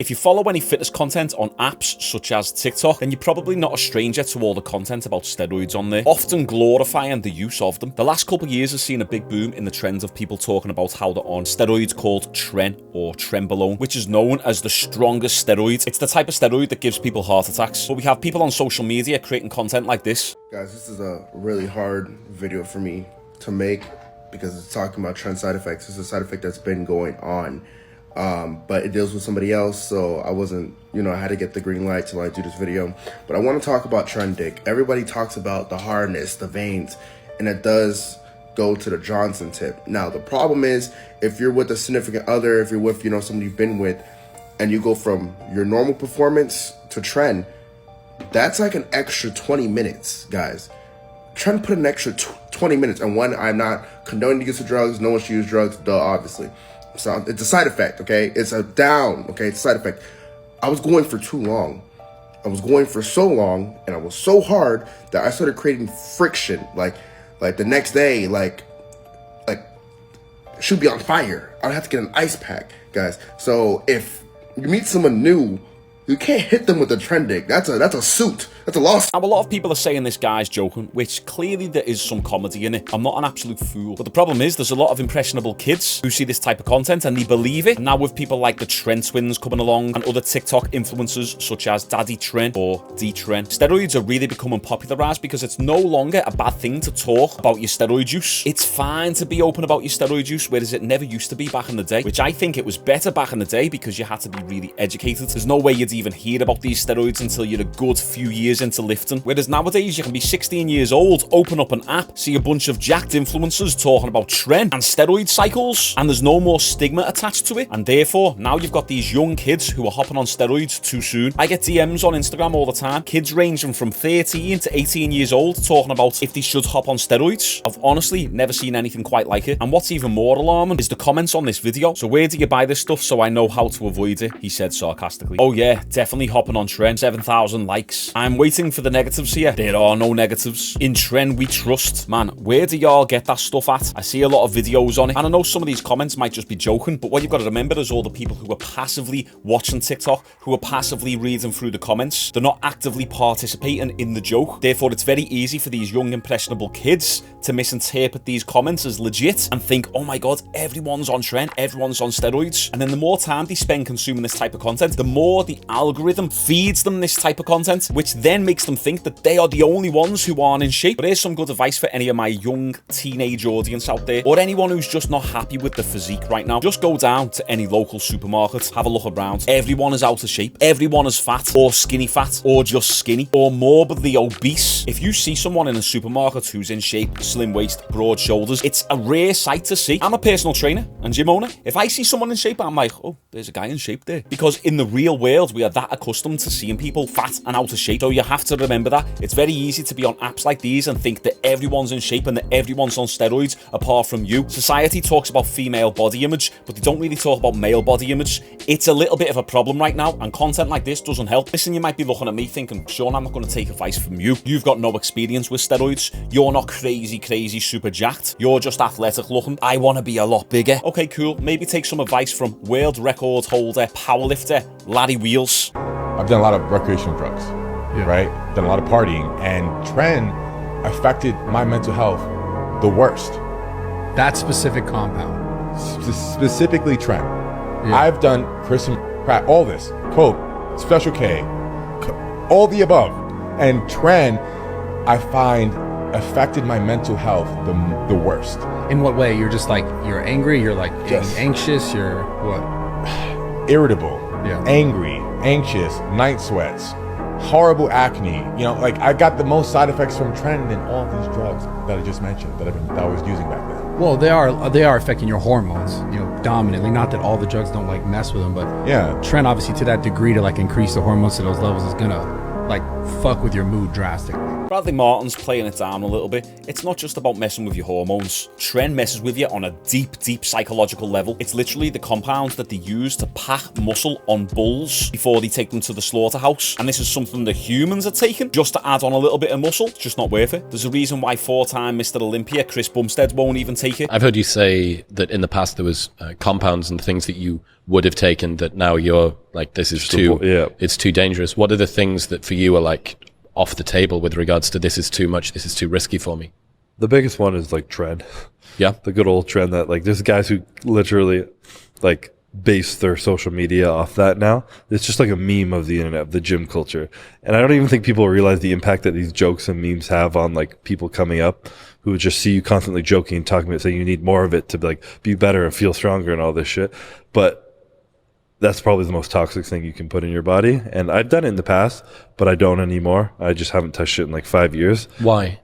If you follow any fitness content on apps such as TikTok, then you're probably not a stranger to all the content about steroids on there, often glorifying the use of them. The last couple of years has seen a big boom in the trend of people talking about how they're on steroids called Tren or Trenbolone, which is known as the strongest steroid. It's the type of steroid that gives people heart attacks. But we have people on social media creating content like this. Guys, this is a really hard video for me to make because it's talking about Tren side effects. It's a side effect that's been going on. But it deals with somebody else, so I wasn't, I had to get the green light till I do this video. But I want to talk about Tren dick. Everybody talks about the hardness, the veins, and it does go to the Johnson tip. Now, the problem is, if you're with a significant other, if you're with, somebody you've been with, and you go from your normal performance to Tren, that's like an extra 20 minutes, guys. Tren put an extra 20 minutes, and one, I'm not condoning the use of drugs. No one should use drugs, duh, obviously. So it's a side effect, okay? It's a down, okay? It's a side effect. I was going for too long. I was going for so long, and I was so hard that I started creating friction. Like the next day, like should be on fire. I'd have to get an ice pack, guys. So if you meet someone new, you can't hit them with a Tren dick. That's a suit. That's a loss. Now, a lot of people are saying this guy's joking, which clearly there is some comedy in it. I'm not an absolute fool. But the problem is there's a lot of impressionable kids who see this type of content and they believe it. And now with people like the Tren twins coming along and other TikTok influencers such as Daddy Tren or D-Tren, steroids are really becoming popularized because it's no longer a bad thing to talk about your steroid use. It's fine to be open about your steroid use, whereas it never used to be back in the day, which I think it was better back in the day because you had to be really educated. There's no way you'd even hear about these steroids until you're a good few years into lifting. Whereas nowadays you can be 16 years old, open up an app, see a bunch of jacked influencers talking about Tren and steroid cycles, and there's no more stigma attached to it. And therefore, now you've got these young kids who are hopping on steroids too soon. I get DMs on Instagram all the time, kids ranging from 13 to 18 years old talking about if they should hop on steroids. I've honestly never seen anything quite like it. And what's even more alarming is the comments on this video. So where do you buy this stuff so I know how to avoid it? He said sarcastically. Oh yeah, definitely hopping on Tren. 7,000 likes. I'm waiting for the negatives here. There are no negatives. In Tren we trust. Man, where do y'all get that stuff at? I see a lot of videos on it, and I know some of these comments might just be joking, but what you've got to remember is all the people who are passively watching TikTok, who are passively reading through the comments. They're not actively participating in the joke. Therefore, it's very easy for these young impressionable kids to misinterpret these comments as legit and think, oh my god, everyone's on Tren, everyone's on steroids. And then the more time they spend consuming this type of content, the more the algorithm feeds them this type of content, which then makes them think that they are the only ones who aren't in shape. But here's some good advice for any of my young teenage audience out there, or anyone who's just not happy with the physique right now. Just go down to any local supermarket, have a look around. Everyone is out of shape. Everyone is fat, or skinny fat, or just skinny, or morbidly obese. If you see someone in a supermarket who's in shape, slim waist, broad shoulders, it's a rare sight to see. I'm a personal trainer and gym owner. If I see someone in shape, I'm like, oh, there's a guy in shape there. Because in the real world, we are that accustomed to seeing people fat and out of shape. So you have to remember that. It's very easy to be on apps like these and think that everyone's in shape and that everyone's on steroids apart from you. Society talks about female body image, but they don't really talk about male body image. It's a little bit of a problem right now, and content like this doesn't help. Listen, you might be looking at me thinking, Shaun, I'm not going to take advice from you. You've got no experience with steroids. You're not crazy, super jacked. You're just athletic looking. I want to be a lot bigger. Okay, cool. Maybe take some advice from world record holder, powerlifter, Larry Wheels. I've done a lot of recreational drugs, right? Done a lot of partying, and Tren affected my mental health the worst. That specific compound. Specifically Tren. Yeah. I've done Chris and crack, all this, coke, Special K, all the above. And Tren, I find, affected my mental health the worst. In what way? You're just like, you're angry, you're like anxious, you're what? Irritable, angry, anxious, night sweats, horrible acne. Like I got the most side effects from Tren than all these drugs that I just mentioned that I was using back then. Well, they are affecting your hormones, dominantly. Not that all the drugs don't like mess with them, but Tren obviously to that degree to like increase the hormones to those levels is gonna like fuck with your mood drastically. Bradley Martin's playing it down a little bit. It's not just about messing with your hormones. Tren messes with you on a deep psychological level. It's literally the compounds that they use to pack muscle on bulls before they take them to the slaughterhouse. And this is something that humans are taking just to add on a little bit of muscle. It's just not worth it. There's a reason why 4-time Mr. Olympia Chris Bumstead won't even take it. I've heard you say that in the past there was compounds and things that you would have taken that now you're like, this is it's too dangerous. What are the things that for you are like off the table with regards to this is too much, this is too risky for me? The biggest one is like trend. Yeah. The good old trend that like there's guys who literally like base their social media off that now. It's just like a meme of the internet, of the gym culture. And I don't even think people realize the impact that these jokes and memes have on like people coming up who would just see you constantly joking and talking about saying you need more of it to like be better and feel stronger and all this shit. But that's probably the most toxic thing you can put in your body. And I've done it in the past, but I don't anymore. I just haven't touched it in like 5 years. Why?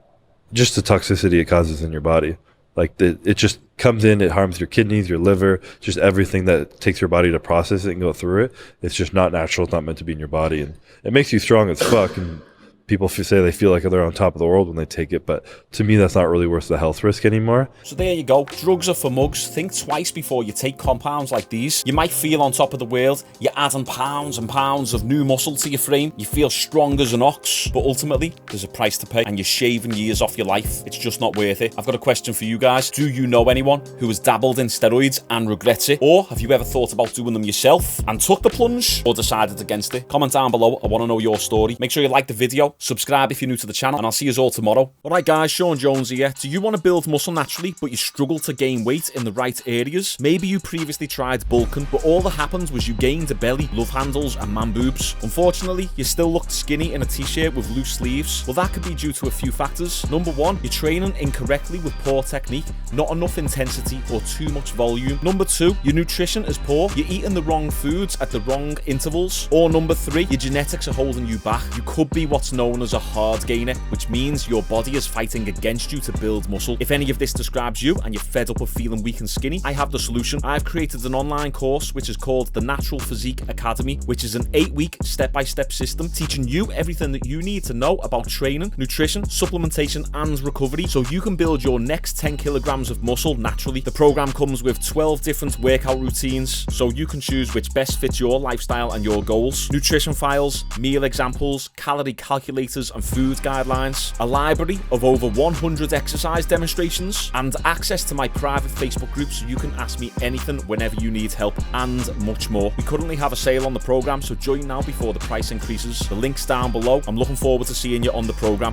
Just the toxicity it causes in your body. Like it just comes in, it harms your kidneys, your liver, just everything that takes your body to process it and go through it. It's just not natural. It's not meant to be in your body. And it makes you strong as fuck. And people say they feel like they're on top of the world when they take it, but to me that's not really worth the health risk anymore. So there you go. Drugs are for mugs. Think twice before you take compounds like these. You might feel on top of the world. You're adding pounds and pounds of new muscle to your frame. You feel strong as an ox, but ultimately there's a price to pay and you're shaving years off your life. It's just not worth it. I've got a question for you guys. Do you know anyone who has dabbled in steroids and regrets it? Or have you ever thought about doing them yourself and took the plunge or decided against it? Comment down below. I want to know your story. Make sure you like the video. Subscribe if you're new to the channel, and I'll see you all tomorrow. Alright guys, Shaun Jones here. Do you want to build muscle naturally, but you struggle to gain weight in the right areas? Maybe you previously tried bulking, but all that happened was you gained a belly, love handles, and man boobs. Unfortunately, you still looked skinny in a t-shirt with loose sleeves. Well, that could be due to a few factors. Number one, you're training incorrectly with poor technique, not enough intensity, or too much volume. Number two, your nutrition is poor. You're eating the wrong foods at the wrong intervals. Or number three, your genetics are holding you back. You could be what's known as a hard gainer, which means your body is fighting against you to build muscle. If any of this describes you and you're fed up of feeling weak and skinny, I have the solution. I've created an online course which is called the Natural Physique Academy, which is an 8-week step-by-step system teaching you everything that you need to know about training, nutrition, supplementation, and recovery so you can build your next 10 kilograms of muscle naturally. The program comes with 12 different workout routines so you can choose which best fits your lifestyle and your goals. Nutrition files, meal examples, calorie calculators, and food guidelines, a library of over 100 exercise demonstrations, and access to my private Facebook group so you can ask me anything whenever you need help, and much more. We currently have a sale on the program, so join now before the price increases. The link's down below. I'm looking forward to seeing you on the program.